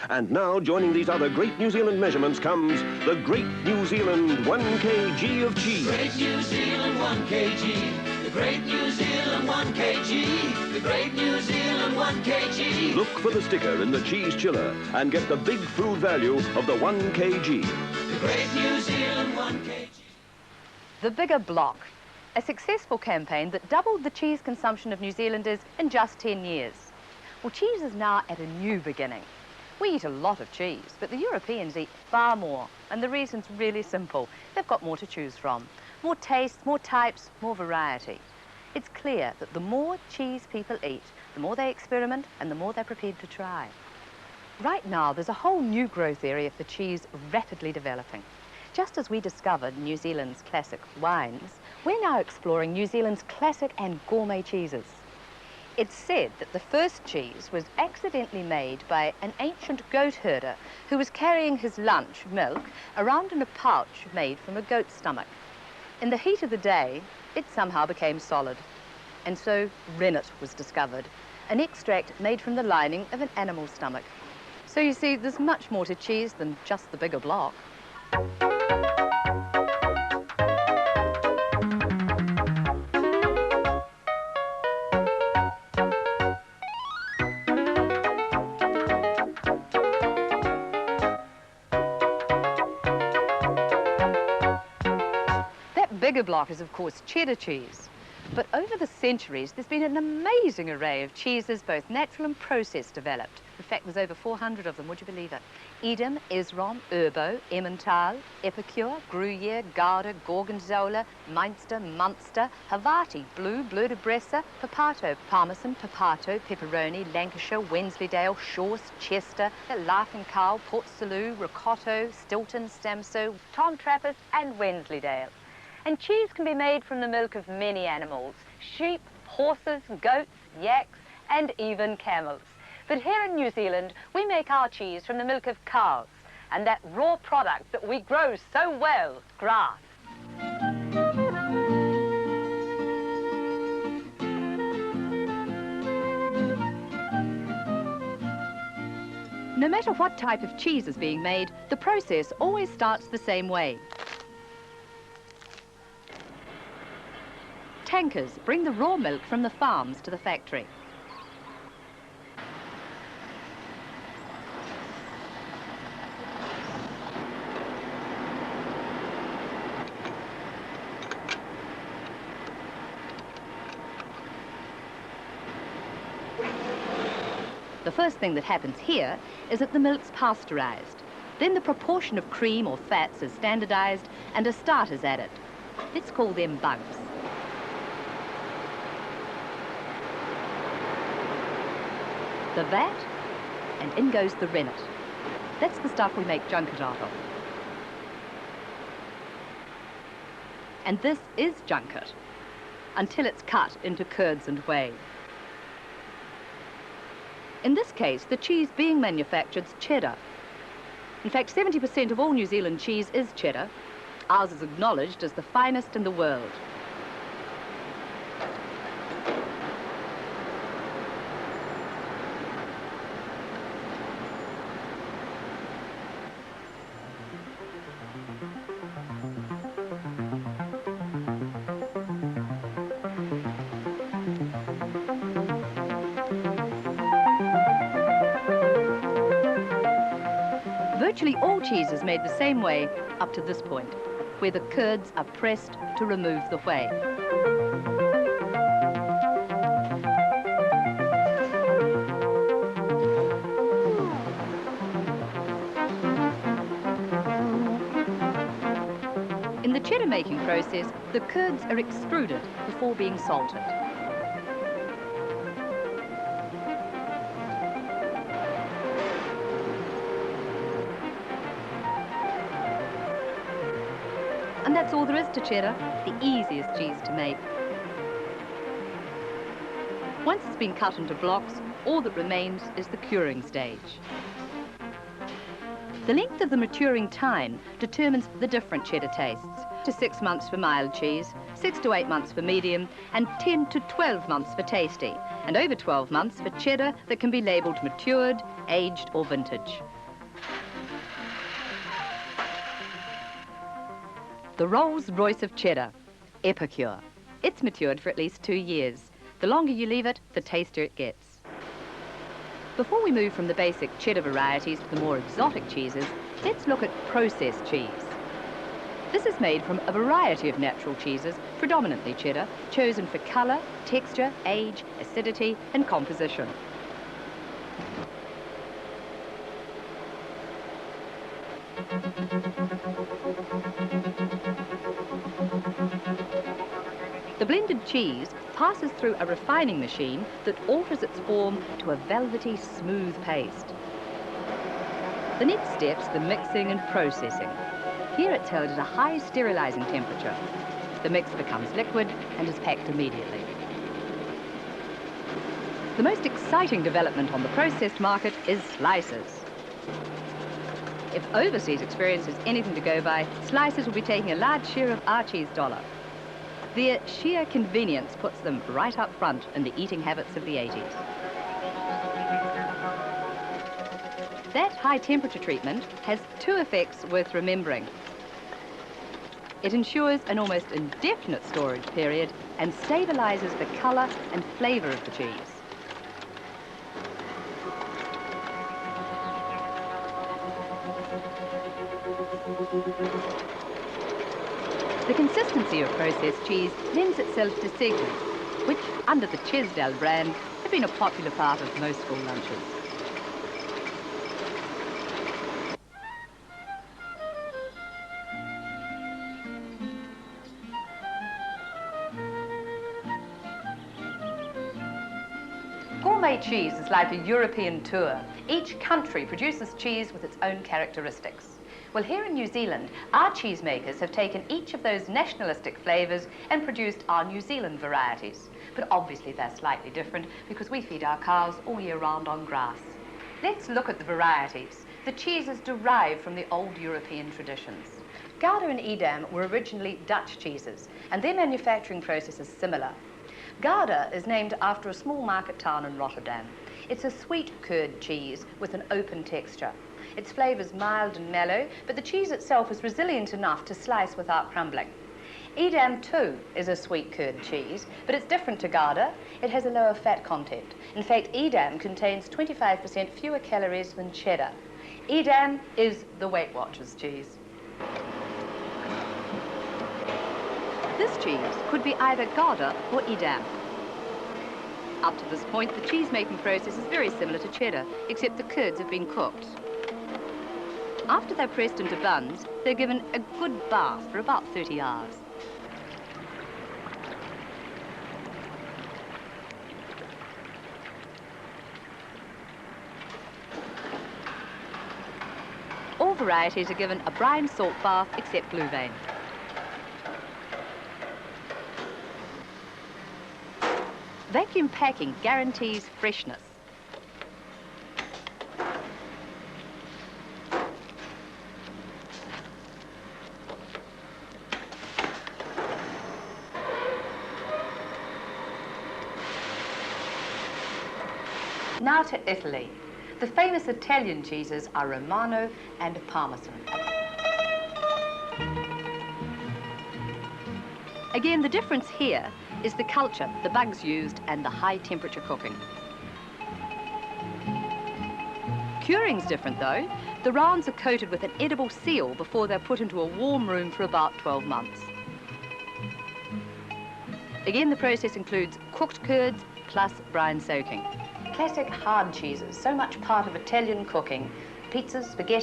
And now, joining these other great New Zealand measurements comes the Great New Zealand 1 kg of cheese. Great New Zealand 1 kg. The Great New Zealand 1 kg. The Great New Zealand 1 kg. Look for the sticker in the cheese chiller and get the big food value of the 1 kg. The Great New Zealand 1 kg. The Bigger Block, a successful campaign that doubled the cheese consumption of New Zealanders in just 10 years. Well, cheese is now at a new beginning. We eat a lot of cheese, but the Europeans eat far more, and the reason's really simple. They've got more to choose from. More tastes, more types, more variety. It's clear that the more cheese people eat, the more they experiment and the more they're prepared to try. Right now, there's a whole new growth area for cheese rapidly developing. Just as we discovered New Zealand's classic wines, we're now exploring New Zealand's classic and gourmet cheeses. It's said that the first cheese was accidentally made by an ancient goat herder who was carrying his lunch, milk, around in a pouch made from a goat's stomach. In the heat of the day, it somehow became solid. And so rennet was discovered, an extract made from the lining of an animal's stomach. So you see, there's much more to cheese than just the bigger block. Bigger block is, of course, cheddar cheese. But over the centuries, there's been an amazing array of cheeses, both natural and processed, developed. In fact, there's over 400 of them, would you believe it? Edam, Esrom, Urbo, Emmental, Epicure, Gruyere, Gouda, Gorgonzola, Mainster, Munster, Havarti, Blue, Bleu de Bresse, Papato, Parmesan, Papato, Pepperoni, Lancashire, Wensleydale, Shorse, Chester, Laughing Cow, Port Salut, Ricotto, Stilton, Stamso, Tom Trappers and Wensleydale. And cheese can be made from the milk of many animals: sheep, horses, goats, yaks, and even camels. But here in New Zealand, we make our cheese from the milk of cows, and that raw product that we grow so well, grass. No matter what type of cheese is being made, the process always starts the same way. Tankers bring the raw milk from the farms to the factory. The first thing that happens here is that the milk's pasteurized. Then the proportion of cream or fats is standardized and a starter's added. Let's call them bugs. The vat, and in goes the rennet. That's the stuff we make junket out of. And this is junket, until it's cut into curds and whey. In this case, the cheese being manufactured's cheddar. In fact, 70% of all New Zealand cheese is cheddar. Ours is acknowledged as the finest in the world. Virtually all cheese is made the same way up to this point, where the curds are pressed to remove the whey. In the cheddar making process, the curds are extruded before being salted. And that's all there is to cheddar, the easiest cheese to make. Once it's been cut into blocks, all that remains is the curing stage. The length of the maturing time determines the different cheddar tastes. To 6 months for mild cheese, 6 to 8 months for medium, and 10 to 12 months for tasty, and over 12 months for cheddar that can be labelled matured, aged or vintage. The Rolls-Royce of cheddar, Epicure. It's matured for at least 2 years. The longer you leave it, the tastier it gets. Before we move from the basic cheddar varieties to the more exotic cheeses, let's look at processed cheese. This is made from a variety of natural cheeses, predominantly cheddar, chosen for colour, texture, age, acidity and composition. The blended cheese passes through a refining machine that alters its form to a velvety, smooth paste. The next step's the mixing and processing. Here it's held at a high sterilising temperature. The mix becomes liquid and is packed immediately. The most exciting development on the processed market is slices. If overseas experience is anything to go by, slices will be taking a large share of our cheese dollar. Their sheer convenience puts them right up front in the eating habits of the 80s. That high temperature treatment has 2 effects worth remembering. It ensures an almost indefinite storage period and stabilises the colour and flavour of the cheese. The consistency of processed cheese lends itself to segments, which, under the Cheddar brand, have been a popular part of most school lunches. Gourmet cheese is like a European tour. Each country produces cheese with its own characteristics. Well, here in New Zealand, our cheesemakers have taken each of those nationalistic flavours and produced our New Zealand varieties. But obviously they're slightly different because we feed our cows all year round on grass. Let's look at the varieties. The cheeses derive from the old European traditions. Gouda and Edam were originally Dutch cheeses, and their manufacturing process is similar. Gouda is named after a small market town in Rotterdam. It's a sweet curd cheese with an open texture. Its flavour is mild and mellow, but the cheese itself is resilient enough to slice without crumbling. Edam too is a sweet curd cheese, but it's different to Gouda. It has a lower fat content. In fact, Edam contains 25% fewer calories than cheddar. Edam is the Weight Watchers cheese. This cheese could be either Gouda or Edam. Up to this point, the cheese-making process is very similar to cheddar, except the curds have been cooked. After they're pressed into buns, they're given a good bath for about 30 hours. All varieties are given a brine salt bath except Blue Vein. Vacuum packing guarantees freshness. Now to Italy. The famous Italian cheeses are Romano and Parmesan. Again, the difference here is the culture, the bugs used, and the high temperature cooking. Curing's different though. The rounds are coated with an edible seal before they're put into a warm room for about 12 months. Again, the process includes cooked curds plus brine soaking. Classic hard cheeses, so much part of Italian cooking. Pizzas, spaghetti,